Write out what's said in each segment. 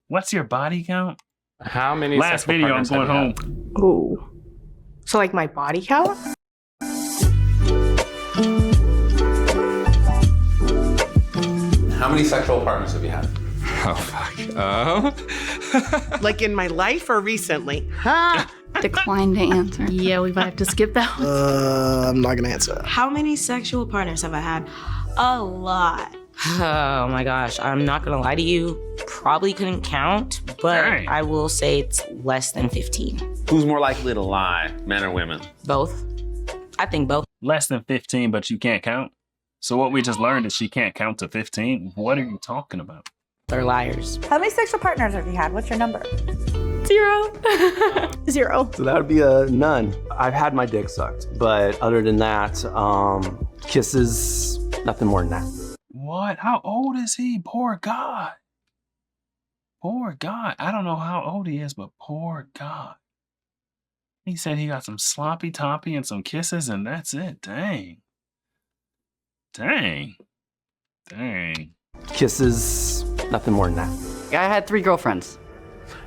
What's your body count? How many Last sexual video, I'm partners have going you home. had? Ooh. So like my body count? How many sexual partners have you had? Oh, fuck. Like in my life or recently? Decline to answer. Yeah, we might have to skip that one. I'm not gonna answer. How many sexual partners have I had? A lot. Oh my gosh, I'm not gonna lie to you. Probably couldn't count, but Dang. I will say it's less than 15. Who's more likely to lie, men or women? Both. I think both. Less than 15, but you can't count? So what we just learned is she can't count to 15? What are you talking about? They're liars. How many sexual partners have you had? What's your number? 0. 0. So that would be a none. I've had my dick sucked, but other than that, kisses, nothing more than that. What? How old is he? Poor God. Poor God. I don't know how old he is, but poor God. He said he got some sloppy toppy and some kisses, and that's it. Dang. Dang. Dang. Kisses, nothing more than that. I had 3 girlfriends.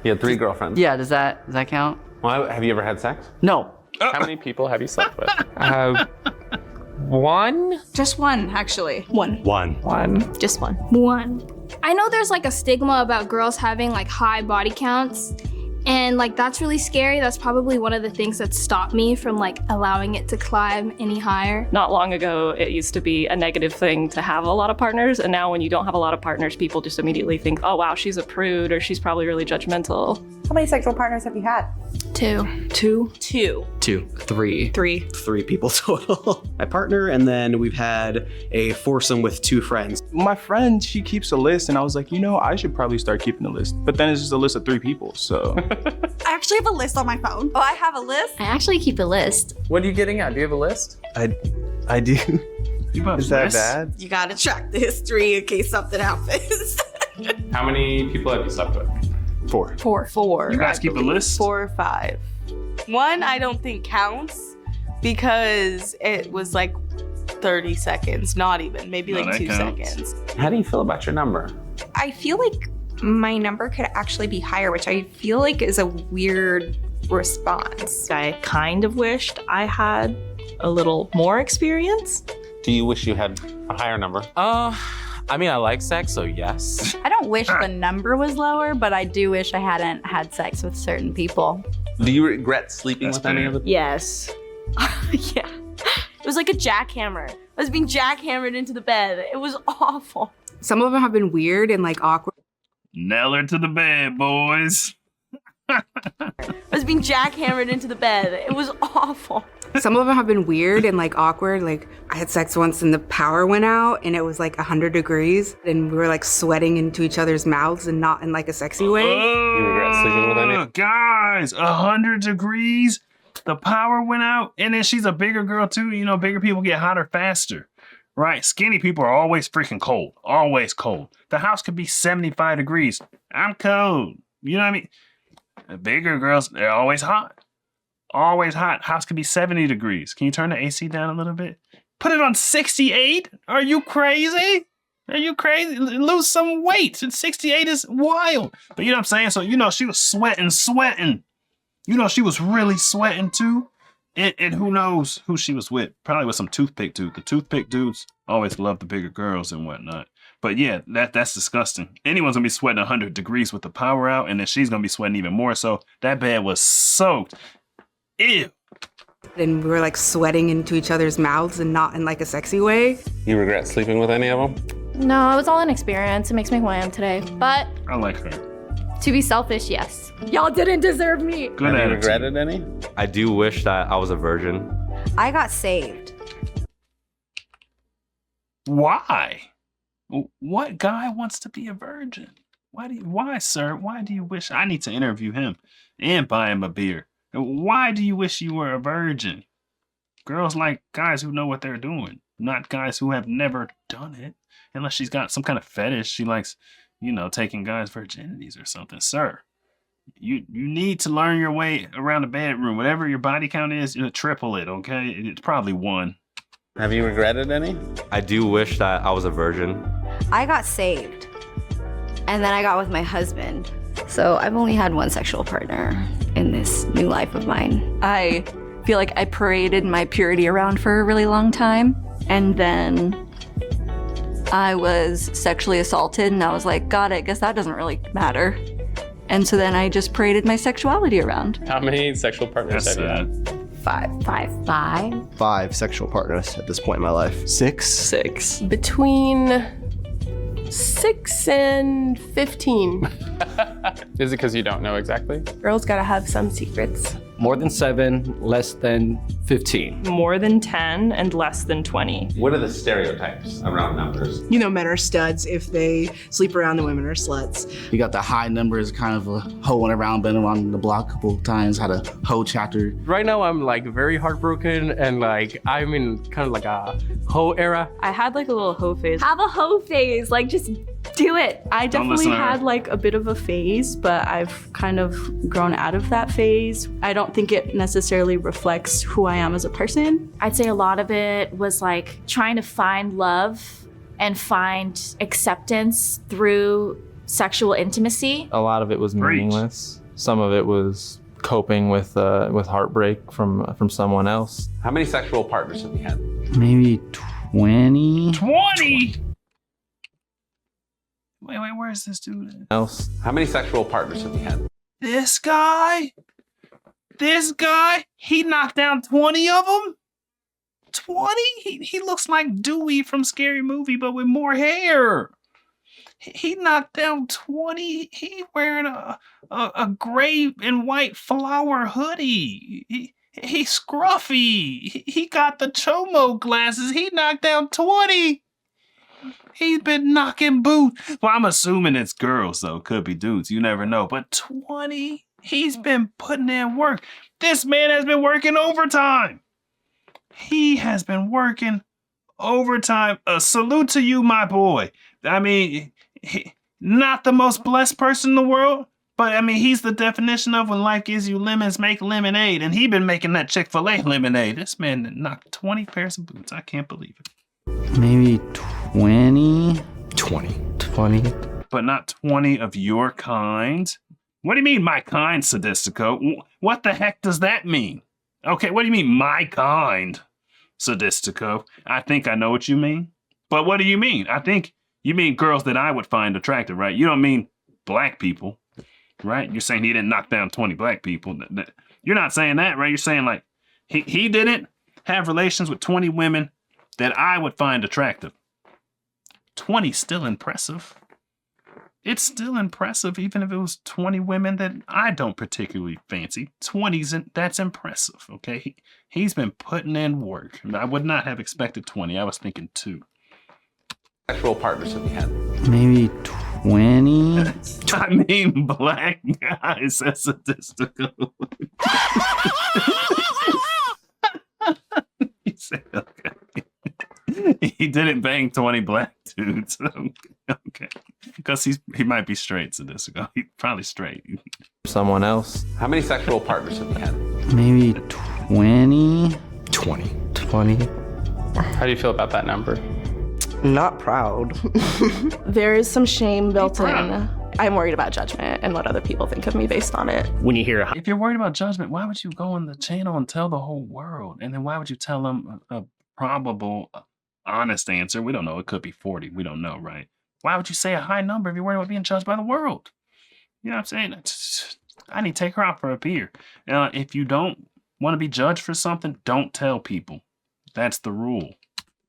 You had 3 girlfriends? Yeah, does that count? Well, have you ever had sex? No. How many people have you slept with? One? Just one, actually. One. One. Just one. 1. I know there's like a stigma about girls having like high body counts. And like that's really scary. That's probably one of the things that stopped me from like allowing it to climb any higher. Not long ago, it used to be a negative thing to have a lot of partners. And now when you don't have a lot of partners, people just immediately think, oh wow, she's a prude or she's probably really judgmental. How many sexual partners have you had? 2. 2. 2. 3. 3. 3 people total. My partner, and then we've had a foursome with 2 friends. My friend, she keeps a list, and I was like, I should probably start keeping a list. But then it's just a list of 3 people, so. I actually have a list on my phone. Oh, I have a list? I actually keep a list. What are you getting at? Do you have a list? I do. You about Is that this? bad? You gotta track the history in case something happens. How many people have you slept with? 4. 4. You guys keep a list? 4 or 5. 1 I don't think counts because it was like 30 seconds, not even, maybe No, like that 2 counts. seconds. How do you feel about your number? I feel like my number could actually be higher, which I feel like is a weird response. I kind of wished I had a little more experience. Do you wish you had a higher number? I mean, I like sex, so yes. I don't wish the number was lower, but I do wish I hadn't had sex with certain people. Do you regret sleeping That's with any fair. of the Yes. Yeah. It was like a jackhammer. I was being jackhammered into the bed. It was awful. Some of them have been weird and like awkward. Nail her to the bed, boys. I was being jackhammered into the bed. It was awful. Some of them have been weird and like awkward. Like I had sex once and the power went out and it was like 100 degrees and we were like sweating into each other's mouths and not in like a sexy way. You regret sleeping with any? Guys, 100 degrees. The power went out, and then she's a bigger girl too. Bigger people get hotter faster, right? Skinny people are always freaking cold, always cold. The house could be 75 degrees. I'm cold. You know what I mean? The bigger girls, they're always hot. Always hot. House could be 70 degrees. Can you turn the AC down a little bit? Put it on 68? Are you crazy? Are you crazy? Lose some weight. 68 is wild. But you know what I'm saying? So, she was sweating. She was really sweating too. And who knows who she was with? Probably with some toothpick dude. The toothpick dudes always love the bigger girls and whatnot. But yeah, that's disgusting. Anyone's gonna be sweating 100 degrees with the power out, and then she's gonna be sweating even more. So that bed was soaked. Ew. And we were like sweating into each other's mouths and not in like a sexy way. You regret sleeping with any of them? No, it was all an experience. It makes me who I am today. But I like her. to be selfish, yes. Y'all didn't deserve me. Good Have you attitude. regretted any? I do wish that I was a virgin. I got saved. Why? What guy wants to be a virgin? Why, sir? Why do you wish? I need to interview him and buy him a beer. Why do you wish you were a virgin? Girls like guys who know what they're doing, not guys who have never done it. Unless she's got some kind of fetish. She likes, taking guys' virginities or something. Sir, you need to learn your way around the bedroom. Whatever your body count is, triple it, okay? It's probably 1. Have you regretted any? I do wish that I was a virgin. I got saved. And then I got with my husband. So I've only had one sexual partner in this new life of mine. I feel like I paraded my purity around for a really long time. And then I was sexually assaulted and I was like, God, I guess that doesn't really matter. And so then I just paraded my sexuality around. How many sexual partners have you had? 5. 5 sexual partners at this point in my life. 6. Between 6 and 15. Is it because you don't know exactly? Girls gotta have some secrets. More than 7, less than 15. More than 10 and less than 20. What are the stereotypes around numbers? You know, men are studs if they sleep around, the women are sluts. You got the high numbers, kind of a hoeing around, been around the block a couple times, had a hoe chapter. Right now I'm like very heartbroken and like I'm in kind of like a hoe era. I had like a little hoe phase. Have a hoe phase, like just do it. I definitely had like a bit of a phase, but I've kind of grown out of that phase. I don't think it necessarily reflects who I am as a person. I'd say a lot of it was like trying to find love and find acceptance through sexual intimacy. A lot of it was meaningless. Some of it was coping with heartbreak from someone else. How many sexual partners have you had? Maybe 20. 20? Wait, where's this dude? Else. How many sexual partners have you had? This guy? He knocked down 20 of them? 20? He looks like Dewey from Scary Movie, but with more hair. He knocked down 20. He wearing a gray and white flower hoodie. He's scruffy. He got the Chomo glasses. He knocked down 20. He's been knocking boots. Well, I'm assuming it's girls, though. Could be dudes. You never know. But 20? He's been putting in work. This man has been working overtime. He has been working overtime. A salute to you, my boy. I mean, not the most blessed person in the world, but I mean, he's the definition of when life gives you lemons, make lemonade. And he been making that Chick-fil-A lemonade. This man knocked 20 pairs of boots. I can't believe it. Maybe 20. 20. But not 20 of your kind? What do you mean, my kind, Sadistico? What the heck does that mean? Okay, what do you mean, my kind, Sadistico? I think I know what you mean. But what do you mean? I think you mean girls that I would find attractive, right? You don't mean black people, right? You're saying he didn't knock down 20 black people. You're not saying that, right? You're saying like he didn't have relations with 20 women that I would find attractive. 20's still impressive. It's still impressive, even if it was 20 women that I don't particularly fancy. 20's, that's impressive, okay? He's been putting in work. I would not have expected 20. I was thinking 2. Sexual partners have you had? Maybe 20. I mean, black guys. That's statistical. He said, okay. He didn't bang 20 black dudes. Okay. Because he might be straight, so this ago. He's probably straight. Someone else. How many sexual partners have you had? Maybe 20. 20. How do you feel about that number? Not proud. There is some shame built in. I'm worried about judgment and what other people think of me based on it. When you hear If you're worried about judgment, why would you go on the channel and tell the whole world? And then why would you tell them a probable, honest answer? We don't know. It could be 40. We don't know, right? Why would you say a high number if you're worried about being judged by the world? You know what I'm saying? I need to take her out for a beer. If you don't want to be judged for something, don't tell people. That's the rule.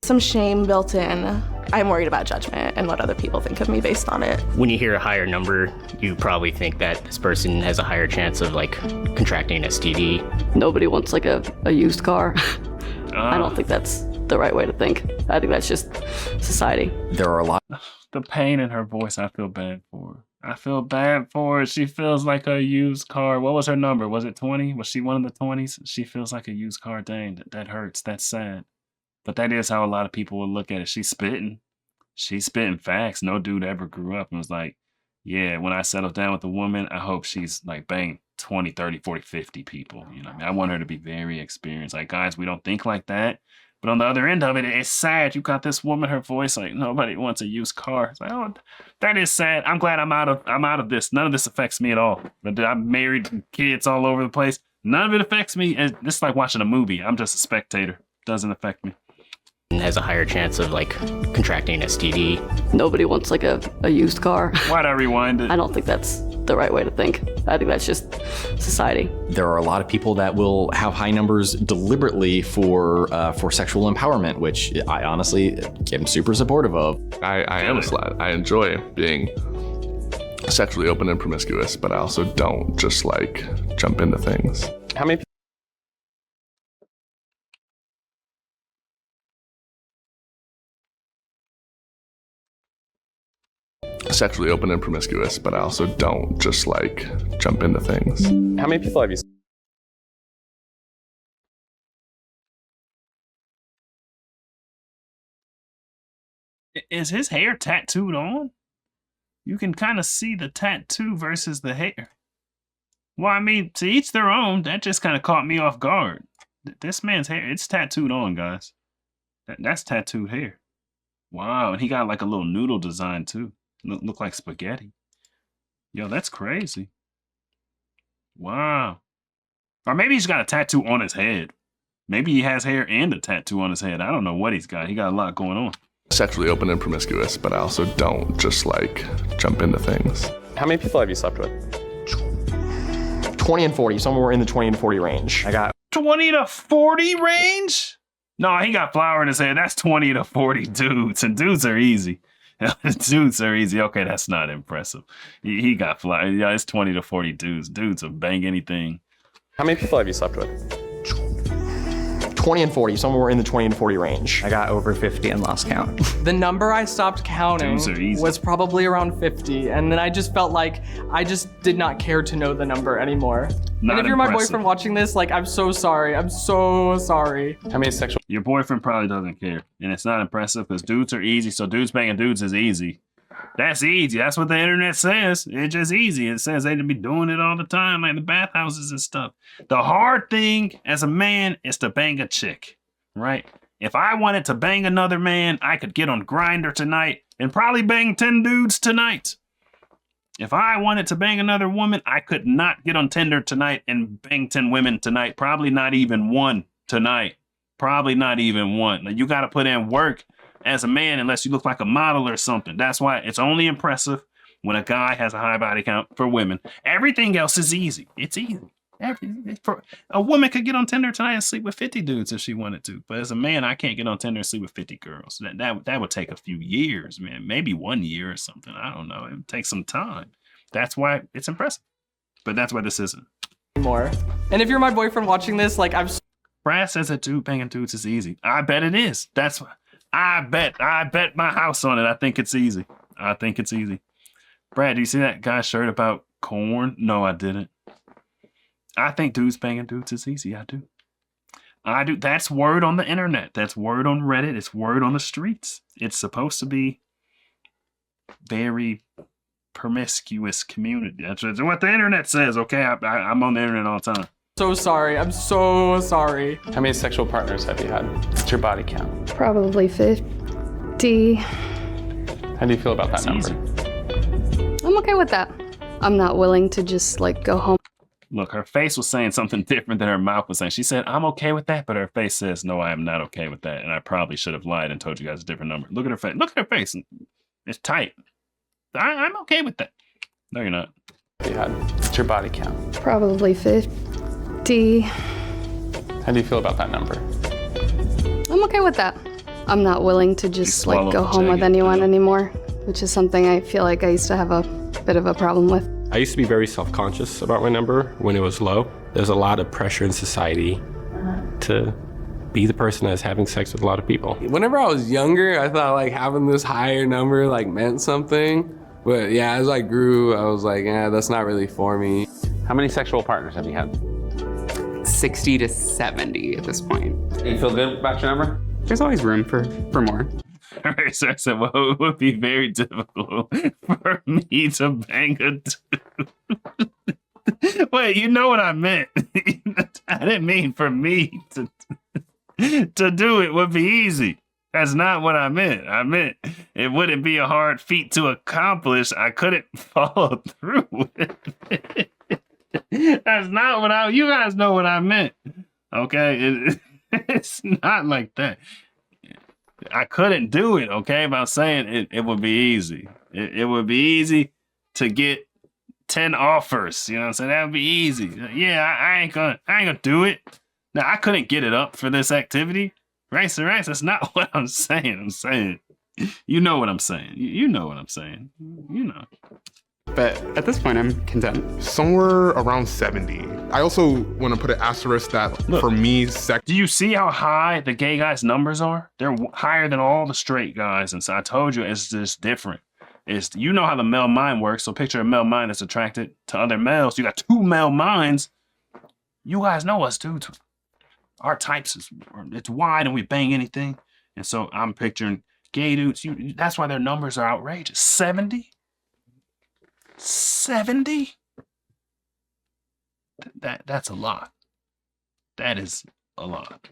Some shame built in. I'm worried about judgment and what other people think of me based on it. When you hear a higher number, you probably think that this person has a higher chance of like contracting an STD. Nobody wants like a used car. I don't think that's the right way to think. I think that's just society. There are a lot. The pain in her voice, I feel bad for her. I feel bad for her. She feels like a used car. What was her number? Was it 20? Was she one of the 20s? She feels like a used car. Dang, that hurts. That's sad. But that is how a lot of people will look at it. She's spitting facts. No dude ever grew up and was like, yeah, when I settle down with a woman, I hope she's like banging 20, 30, 40, 50 people. You know what I mean? I want her to be very experienced. Like, guys, we don't think like that. But on the other end of it, it's sad. You got this woman, her voice like nobody wants a used car. It's like, oh, that is sad. I'm glad I'm out of this. None of this affects me at all. But I'm married, kids all over the place. None of it affects me. It's like watching a movie. I'm just a spectator. Doesn't affect me. Has a higher chance of like contracting an STD. Nobody wants like a used car. Why'd I rewind it? I don't think that's the right way to think. I think that's just society. There are a lot of people that will have high numbers deliberately for sexual empowerment, which I honestly am super supportive of. I am a slut. I enjoy being sexually open and promiscuous, but I also don't just like jump into things. How many Sexually open and promiscuous, but I also don't just like jump into things. How many people have you? Is his hair tattooed on? You can kind of see the tattoo versus the hair. Well, I mean, to each their own. That just kind of caught me off guard. This man's hair, it's tattooed on, guys. That's tattooed hair. Wow, and he got like a little noodle design too. Look like spaghetti. Yo, that's crazy. Wow. Or maybe he's got a tattoo on his head. Maybe he has hair and a tattoo on his head. I don't know what he's got. He got a lot going on. Sexually open and promiscuous, but I also don't just like jump into things. How many people have you slept with? 20 and 40, somewhere in the 20 and 40 range. I got 20 to 40 range? No, he got flour in his head. That's 20 to 40 dudes. And dudes are easy. Dudes are easy. Okay, that's not impressive. He got flour. Yeah, it's 20 to 40 dudes. Dudes will bang anything. How many people have you slept with? 20 and 40, somewhere in the 20 and 40 range. I got over 50 and lost count. The number I stopped counting was probably around 50, and then I just felt like I just did not care to know the number anymore. Not and if you're my impressive. boyfriend watching this, like, I'm so sorry. I'm so sorry. How many sexual? Your boyfriend probably doesn't care. And it's not impressive because dudes are easy. So dudes banging dudes is easy. That's easy. That's what the internet says. It's just easy. It says they'd be doing it all the time, like the bathhouses and stuff. The hard thing as a man is to bang a chick, right? If I wanted to bang another man, I could get on Grindr tonight and probably bang 10 dudes tonight. If I wanted to bang another woman, I could not get on Tinder tonight and bang 10 women tonight. Probably not even one tonight. Probably not even one. Like, you got to put in work as a man unless you look like a model or something. That's why it's only impressive when a guy has a high body count for women. Everything else is easy. It's easy. A woman could get on Tinder tonight and sleep with 50 dudes if she wanted to. But as a man, I can't get on Tinder and sleep with 50 girls. That would take a few years, man. Maybe 1 year or something. I don't know. It would take some time. That's why it's impressive. But that's why this isn't. More. And if you're my boyfriend watching this, like, I'm... Brad says that dude banging dudes is easy. I bet it is. That's why. I bet my house on it. I think it's easy. I think it's easy. Brad, do you see that guy's shirt about corn? No, I didn't. I think dudes banging dudes is easy. I do. I do. That's word on the internet. That's word on Reddit. It's word on the streets. It's supposed to be very promiscuous community. That's what the internet says, okay? I'm on the internet all the time. So sorry. I'm so sorry. How many sexual partners have you had? What's your body count? Probably 50. How do you feel about that number? Easy. I'm okay with that. I'm not willing to just like go home. Look, her face was saying something different than her mouth was saying. She said, I'm okay with that, but her face says, no, I am not okay with that. And I probably should have lied and told you guys a different number. Look at her face. Look at her face. It's tight. I'm okay with that. No, you're not. What's your body count? Probably 50. How do you feel about that number? I'm okay with that. I'm not willing to just like go home with anyone anymore, which is something I feel like I used to have a bit of a problem with. I used to be very self-conscious about my number when it was low. There's a lot of pressure in society to be the person that's having sex with a lot of people. Whenever I was younger, I thought like having this higher number like meant something. But yeah, as I grew, I was like, yeah, that's not really for me. How many sexual partners have you had? 60 to 70 at this point. You feel good about your number? There's always room for more. All right, so I said, well, it would be very difficult for me to bang a dude. Wait, you know what I meant. I didn't mean for me to. to do it would be easy. That's not what I meant. I meant it wouldn't be a hard feat to accomplish. I couldn't follow through with it. That's not what you guys know what I meant. Okay? It's not like that. I couldn't do it, okay? But I'm saying it would be easy. It would be easy to get 10 offers. You know what I'm saying? That would be easy. Yeah, I ain't gonna do it. Now, I couldn't get it up for this activity. Rice and rice, that's not what I'm saying. I'm saying, you know what I'm saying. You know what I'm saying. You know. But at this point, I'm content. Somewhere around 70. I also want to put an asterisk that Look, for me, do you see how high the gay guys' numbers are? They're higher than all the straight guys. And so I told you it's just different. You know how the male mind works. So picture a male mind that's attracted to other males. You got two male minds. You guys know us, dudes. Our types it's wide and we bang anything. And so I'm picturing gay dudes. That's why their numbers are outrageous. 70? 70? That's a lot. That is a lot.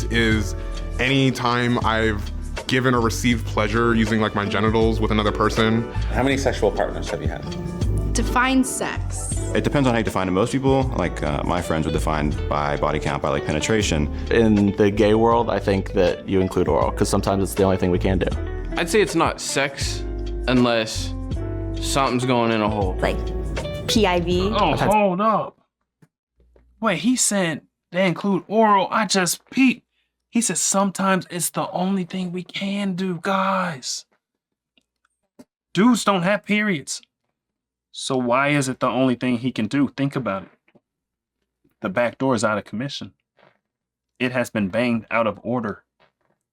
Is any time I've given or received pleasure using like my genitals with another person. How many sexual partners have you had? Define sex. It depends on how you define it. Most people, like my friends, would define by body count, by like penetration. In the gay world, I think that you include oral, because sometimes it's the only thing we can do. I'd say it's not sex unless something's going in a hole. Like PIV. Oh, hold up. Wait, he said they include oral. I just peeped. He said sometimes it's the only thing we can do, guys. Dudes don't have periods. So why is it the only thing he can do? Think about it. The back door is out of commission. It has been banged out of order.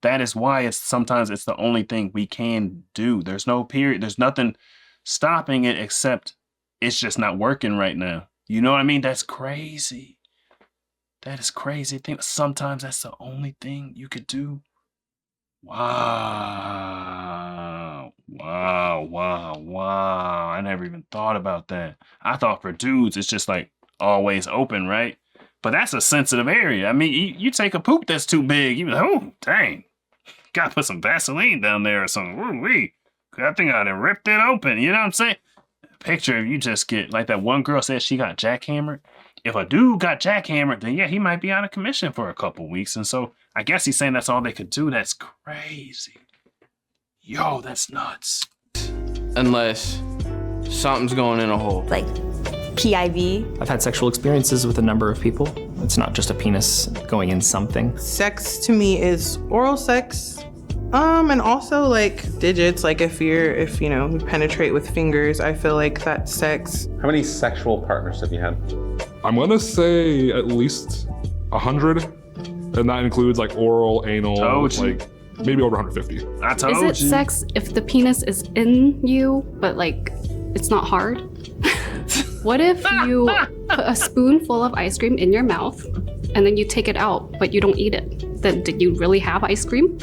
That is why sometimes it's the only thing we can do. There's no period. There's nothing stopping it except it's just not working right now. You know what I mean? That's crazy. That is crazy. Sometimes that's the only thing you could do. Wow. I never even thought about that. I thought for dudes, it's just like always open, right? But that's a sensitive area. I mean, you take a poop that's too big, you be like, oh, dang. Gotta put some Vaseline down there or something. Ooh-wee. I think I'd have ripped it open. You know what I'm saying? Picture if you just get, like that one girl said she got jackhammered. If a dude got jackhammered, then yeah, he might be out of commission for a couple weeks. And so I guess he's saying that's all they could do. That's crazy. Yo, that's nuts. Unless something's going in a hole. Like PIV. I've had sexual experiences with a number of people. It's not just a penis going in something. Sex to me is oral sex. And also like digits, like if you know, you penetrate with fingers, I feel like that's sex. How many sexual partners have you had? I'm gonna say at least 100, and that includes like oral, anal, like maybe over 150. I told you. Is it sex if the penis is in you, but like it's not hard? What if you put a spoonful of ice cream in your mouth and then you take it out, but you don't eat it? Then did you really have ice cream?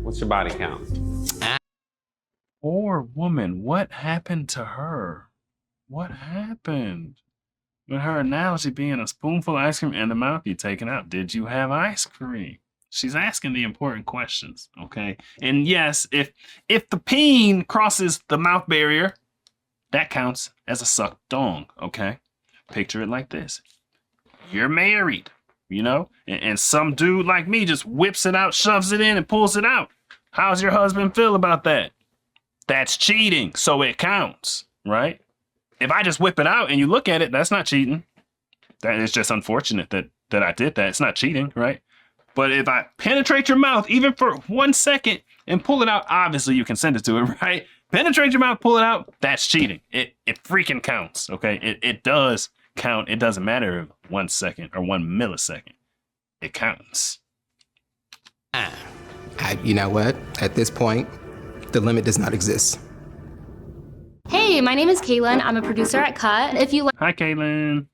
What's your body count? Poor woman, what happened to her? What happened? With her analogy being a spoonful of ice cream in the mouth you taken out, did you have ice cream? She's asking the important questions, okay? And yes, if the peen crosses the mouth barrier, that counts as a sucked dong, okay? Picture it like this. You're married, you know? And some dude like me just whips it out, shoves it in, and pulls it out. How's your husband feel about that? That's cheating, so it counts, right? If I just whip it out and you look at it, that's not cheating. That is just unfortunate that I did that. It's not cheating, right? But if I penetrate your mouth, even for 1 second, and pull it out, obviously you consent to it, right? Penetrate your mouth, pull it out, that's cheating. It freaking counts, okay? It does count. It doesn't matter if 1 second or 1 millisecond. It counts. You know what? At this point, the limit does not exist. Hey, my name is Kaylin. I'm a producer at Cut. If you like. Hi, Kaylin.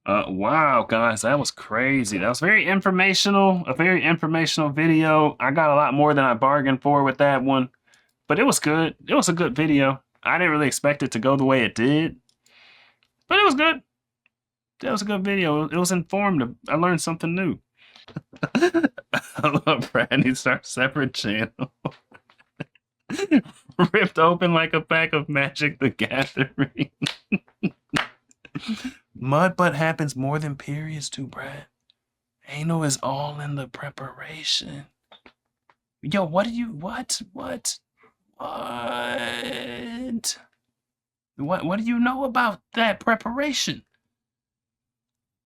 Wow, guys, that was crazy. That was very informational, a very informational video. I got a lot more than I bargained for with that one, but it was good. It was a good video. I didn't really expect it to go the way it did, but it was good. That was a good video. It was informative. I learned something new. Brad needs to start a separate channel. Ripped open like a pack of Magic the Gathering. Mud butt happens more than periods too, Brad. Anal is all in the preparation. Yo, what do you what do you know about that preparation?